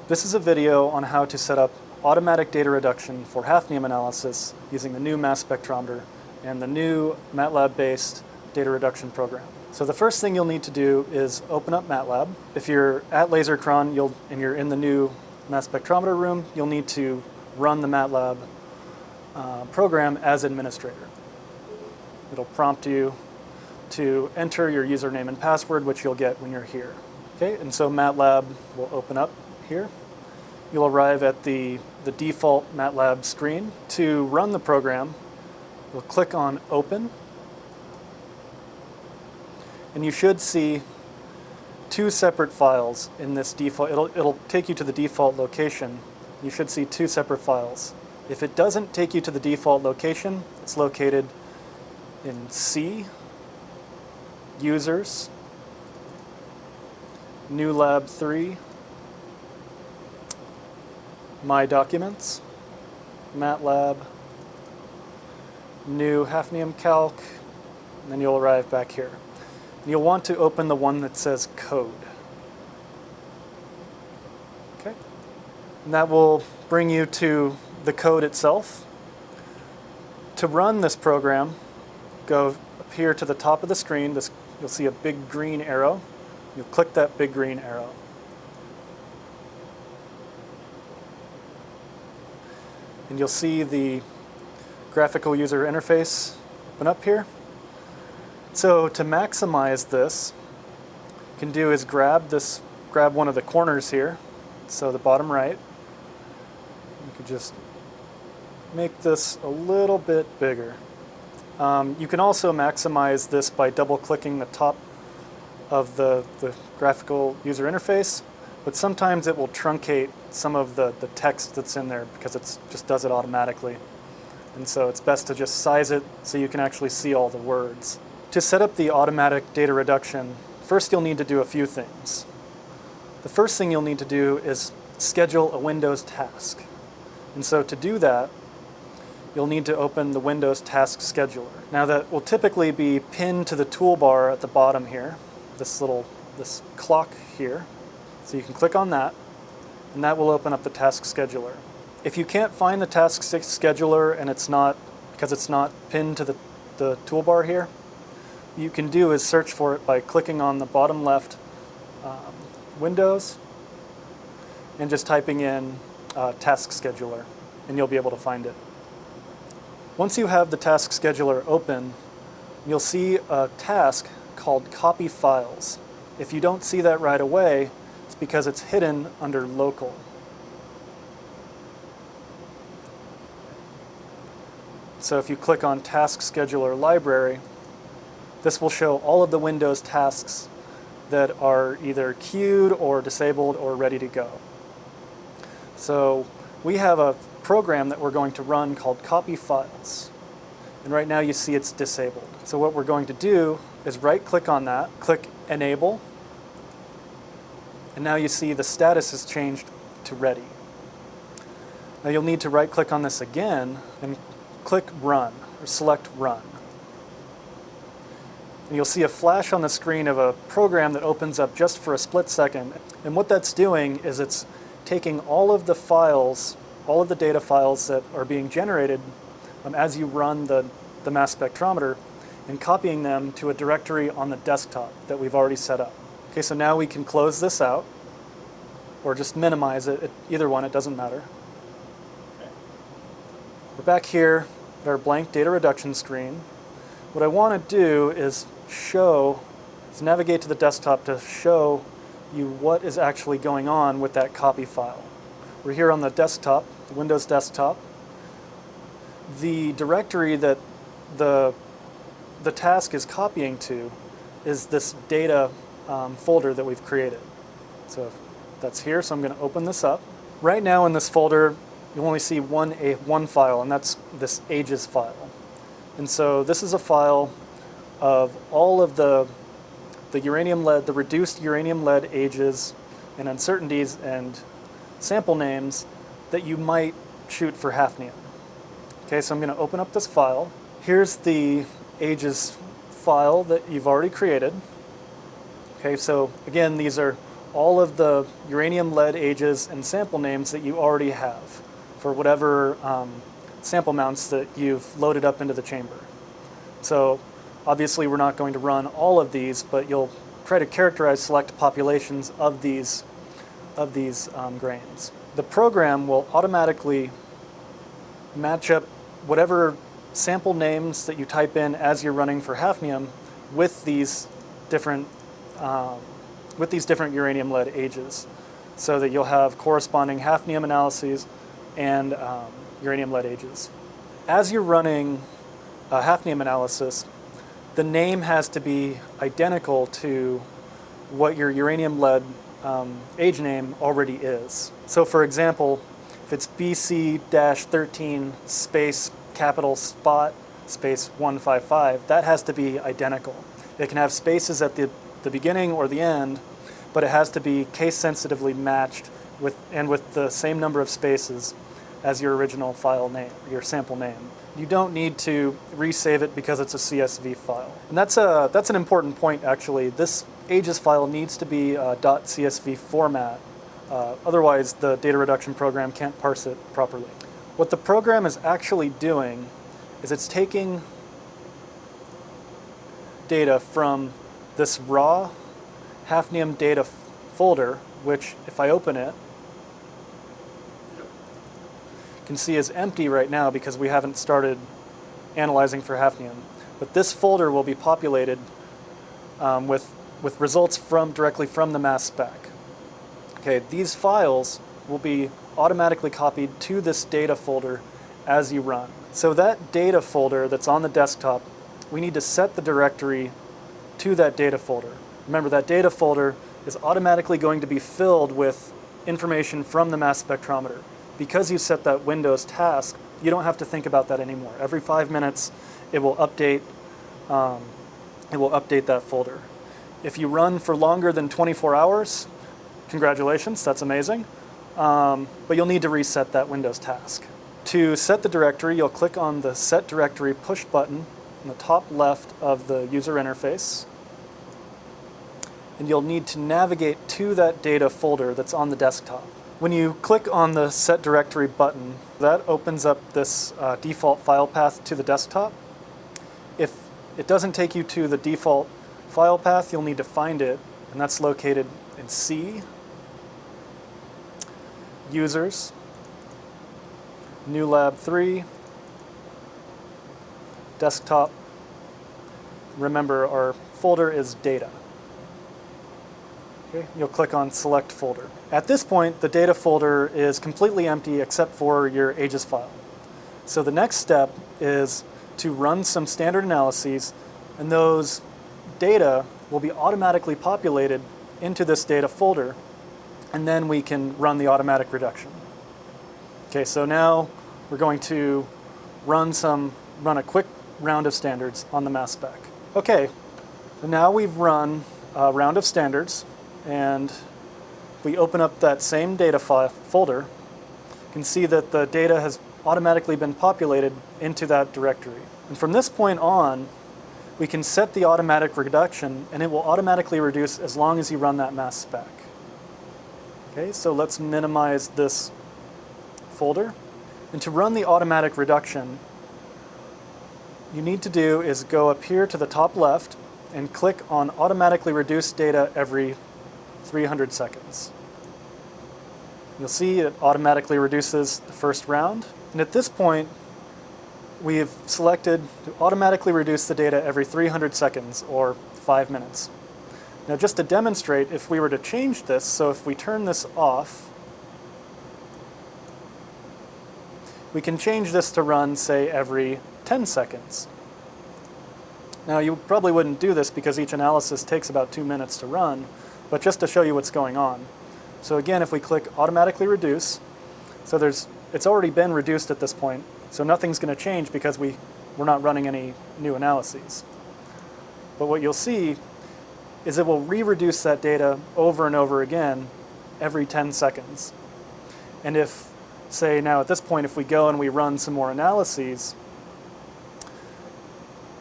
This is a video on how to set up automatic data reduction for hafnium analysis using the new mass spectrometer and the new MATLAB-based data reduction program. So the first thing you'll need to do is open up MATLAB. If you're at LaserCron and you're in the new mass spectrometer room, you'll need to run the MATLAB program as administrator. It'll prompt you to enter your username and password, which you'll get when you're here. Okay, and so MATLAB will open up here. You'll arrive at the default MATLAB screen. To run the program, you'll click on Open, and you should see two separate files in this default. It'll take you to the default location. You should see two separate files. If it doesn't take you to the default location, it's located in C, Users, New Lab 3, My Documents, MATLAB, New hafnium calc, and then you'll arrive back here. And you'll want to open the one that says Code. Okay? And that will bring you to the code itself. To run this program, go up here to the top of the screen. You'll see a big green arrow. You'll click that big green arrow. And you'll see the graphical user interface open up here. So to maximize this, you can do is grab one of the corners here, so the bottom right. You could just make this a little bit bigger. You can also maximize this by double-clicking the top of the graphical user interface, but sometimes it will truncate some of the text that's in there because it just does it automatically. And so it's best to just size it so you can actually see all the words. To set up the automatic data reduction, first you'll need to do a few things. The first thing you'll need to do is schedule a Windows task. And so to do that, you'll need to open the Windows Task Scheduler. Now that will typically be pinned to the toolbar at the bottom here, this clock here. So you can click on that, and that will open up the Task Scheduler. If you can't find the Task Scheduler and because it's not pinned to the toolbar here, you can do is search for it by clicking on the bottom left Windows and just typing in Task Scheduler, and you'll be able to find it. Once you have the Task Scheduler open, you'll see a task called Copy Files. If you don't see that right away, it's because it's hidden under Local. So if you click on Task Scheduler Library, this will show all of the Windows tasks that are either queued or disabled or ready to go. So we have a program that we're going to run called Copy Files. And right now you see it's disabled. So what we're going to do is right-click on that, click Enable, and now you see the status has changed to Ready. Now you'll need to right-click on this again and click Run, or select Run. And you'll see a flash on the screen of a program that opens up just for a split second. And what that's doing is it's taking all of the files, all of the data files that are being generated as you run the mass spectrometer, and copying them to a directory on the desktop that we've already set up. Okay, so now we can close this out, or just minimize it. Either one, it doesn't matter. Okay. We're back here at our blank data reduction screen. What I want to do is navigate to the desktop to show you what is actually going on with that copy file. We're here on the desktop, the Windows desktop. The directory that the task is copying to is this data folder that we've created. So that's here, so I'm going to open this up. Right now in this folder, you'll only see one file, and that's this ages file. And so this is a file of all of the reduced uranium lead ages and uncertainties and sample names that you might shoot for hafnium. Okay, so I'm going to open up this file. Here's the ages file that you've already created. Okay, so again, these are all of the uranium, lead, ages, and sample names that you already have for whatever sample mounts that you've loaded up into the chamber. So obviously we're not going to run all of these, but you'll try to characterize select populations of these grains. The program will automatically match up whatever sample names that you type in as you're running for hafnium with these different uranium lead ages, so that you'll have corresponding hafnium analyses and uranium lead ages. As you're running a hafnium analysis, the name has to be identical to what your uranium lead age name already is. So for example, if it's BC-13 space capital spot space 155, that has to be identical. It can have spaces at the beginning or the end, but it has to be case sensitively matched with the same number of spaces as your original file name, your sample name. You don't need to resave it because it's a CSV file. And that's an important point, actually. This ages file needs to be a .csv format. Otherwise, the data reduction program can't parse it properly. What the program is actually doing is it's taking data from this raw hafnium data folder, which, if I open it, you can see is empty right now because we haven't started analyzing for hafnium. But this folder will be populated with results directly from the mass spec. Okay, these files will be automatically copied to this data folder as you run. So that data folder that's on the desktop, we need to set the directory to that data folder. Remember, that data folder is automatically going to be filled with information from the mass spectrometer. Because you set that Windows task, you don't have to think about that anymore. Every 5 minutes, it will update that folder. If you run for longer than 24 hours, congratulations, that's amazing. But you'll need to reset that Windows task. To set the directory, you'll click on the Set Directory push button in the top left of the user interface. And you'll need to navigate to that data folder that's on the desktop. When you click on the Set Directory button, that opens up this default file path to the desktop. If it doesn't take you to the default file path, you'll need to find it, and that's located in C, Users, New Lab 3, Desktop. Remember, our folder is Data. Okay, you'll click on Select Folder. At this point, the data folder is completely empty except for your ages file. So the next step is to run some standard analyses, and those data will be automatically populated into this data folder, and then we can run the automatic reduction. Okay, so now we're going to run a quick round of standards on the mass spec. Okay, so now we've run a round of standards, and if we open up that same data folder, you can see that the data has automatically been populated into that directory. And from this point on, we can set the automatic reduction, and it will automatically reduce as long as you run that mass spec. Okay, so let's minimize this folder. And to run the automatic reduction, you need to do is go up here to the top left and click on Automatically Reduce Data every 300 seconds. You'll see it automatically reduces the first round. And at this point, we have selected to automatically reduce the data every 300 seconds, or 5 minutes. Now, just to demonstrate, if we were to change this, so if we turn this off, we can change this to run, say, every 10 seconds. Now, you probably wouldn't do this because each analysis takes about 2 minutes to run, but just to show you what's going on. So again, if we click Automatically Reduce, so it's already been reduced at this point, so nothing's going to change because we're not running any new analyses. But what you'll see is it will re-reduce that data over and over again every 10 seconds. And if, say now at this point, if we go and we run some more analyses,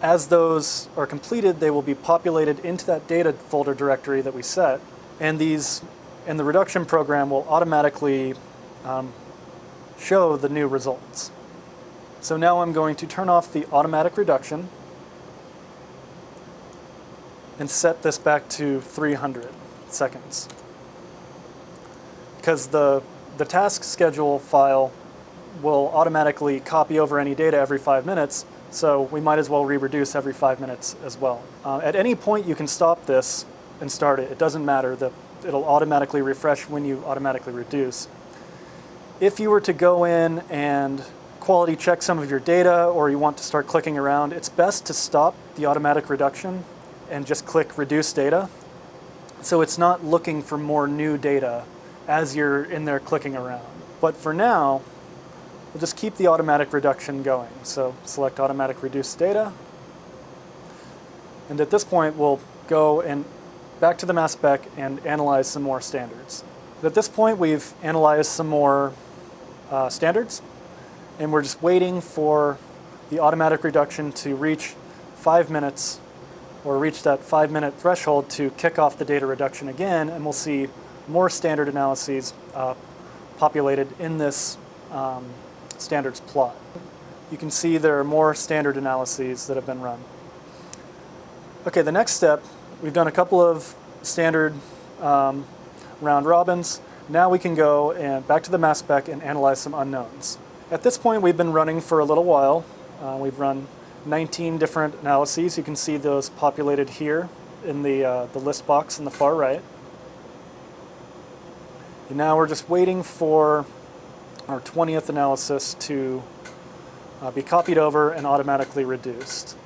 as those are completed, they will be populated into that data folder directory that we set. And these and the reduction program will automatically show the new results. So now I'm going to turn off the automatic reduction and set this back to 300 seconds. Because the task schedule file will automatically copy over any data every 5 minutes, so we might as well re-reduce every 5 minutes as well. At any point you can stop this and start it. It doesn't matter. It'll automatically refresh when you automatically reduce. If you were to go in and quality check some of your data, or you want to start clicking around, it's best to stop the automatic reduction and just click reduce data. So it's not looking for more new data as you're in there clicking around. But for now, we'll just keep the automatic reduction going. So select automatic reduce data. And at this point, we'll go and back to the mass spec and analyze some more standards. At this point, we've analyzed some more standards, and we're just waiting for the automatic reduction to reach 5 minutes, or reach that 5-minute threshold to kick off the data reduction again, and we'll see more standard analyses populated in this standards plot. You can see there are more standard analyses that have been run. Okay, the next step, we've done a couple of standard round robins. Now we can go and back to the mass spec and analyze some unknowns. At this point, we've been running for a little while. We've run 19 different analyses. You can see those populated here in the list box in the far right. And now we're just waiting for our 20th analysis to be copied over and automatically reduced.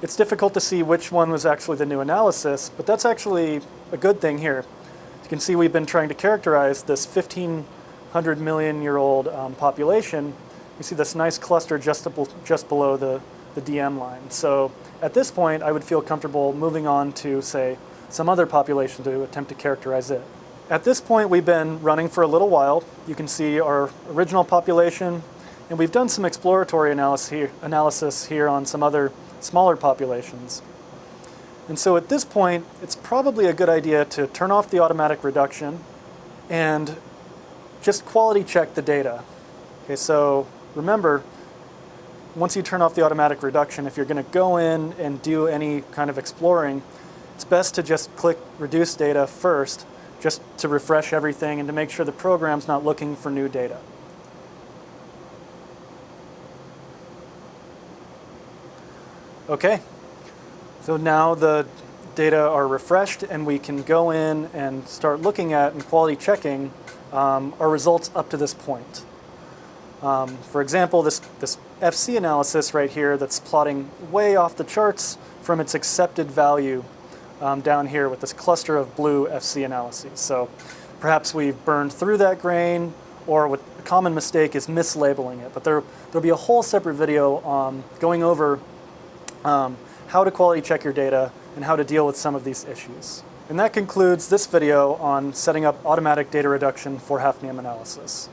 It's difficult to see which one was actually the new analysis, but that's actually a good thing here. You can see we've been trying to characterize this 1,500 million year old population. You see this nice cluster just below the DM line. So at this point, I would feel comfortable moving on to, say, some other population to attempt to characterize it. At this point, we've been running for a little while. You can see our original population, and we've done some exploratory analysis here on some other smaller populations. And so at this point, it's probably a good idea to turn off the automatic reduction and just quality check the data. Okay, so remember, once you turn off the automatic reduction, if you're going to go in and do any kind of exploring, it's best to just click reduce data first, just to refresh everything and to make sure the program's not looking for new data. Okay, so now the data are refreshed and we can go in and start looking at and quality checking our results up to this point. For example, this FC analysis right here that's plotting way off the charts from its accepted value down here with this cluster of blue FC analyses. So perhaps we've burned through that grain, or what a common mistake is mislabeling it. But there'll be a whole separate video going over how to quality check your data and how to deal with some of these issues. And that concludes this video on setting up automatic data reduction for hafnium analysis.